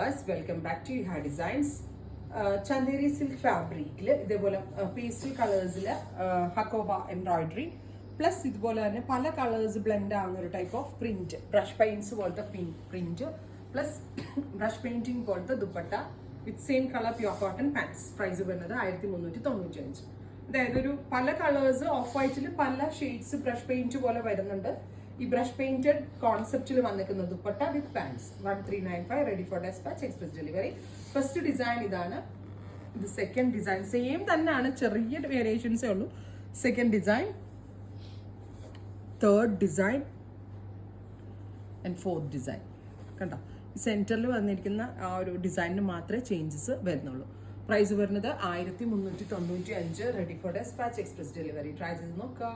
viewers, welcome back to Iha Designs. Chanderi silk fabric ഇതേപോലെ pastel കളേഴ്സിൽ Hakoba embroidery plus ഇതുപോലെ തന്നെ പല കളേഴ്സ് ബ്ലെൻഡ് ആവുന്ന ഒരു type of print brush paints പോലത്തെ പ്രിന്റ് പ്ലസ് ബ്രഷ് പെയിന്റിംഗ് പോലത്തെ dupatta with same colour pure cotton pants. Price വരുന്നത് 1395. അതായത് ഒരു പല കളേഴ്സ് ഓഫ് വൈറ്റിൽ പല ഷെയ്ഡ്സ് ബ്രഷ് പെയിന്റ് പോലെ വരുന്നുണ്ട്. ഈ ബ്രഷ് പെയിന്റഡ് കോൺസെപ്റ്റിൽ വന്നിരിക്കുന്ന dupatta with pants 1395 ready for dispatch express delivery. First design ഇതാണ്. ഇത് സെക്കൻഡ് ഡിസൈൻ സെയിം തന്നെയാണ്, ചെറിയ വേരിയേഷൻസേ ഉള്ളൂ. Second design, third design and fourth design. കണ്ടോ, സെന്ററിൽ വന്നിരിക്കുന്ന ആ ഒരു ഡിസൈനിന് മാത്രമേ ചേഞ്ചസ് വരുന്നുള്ളൂ. പ്രൈസ് വരുന്നത് 1395 ready for dispatch express delivery. Try ചെയ്ത് നോക്കുക.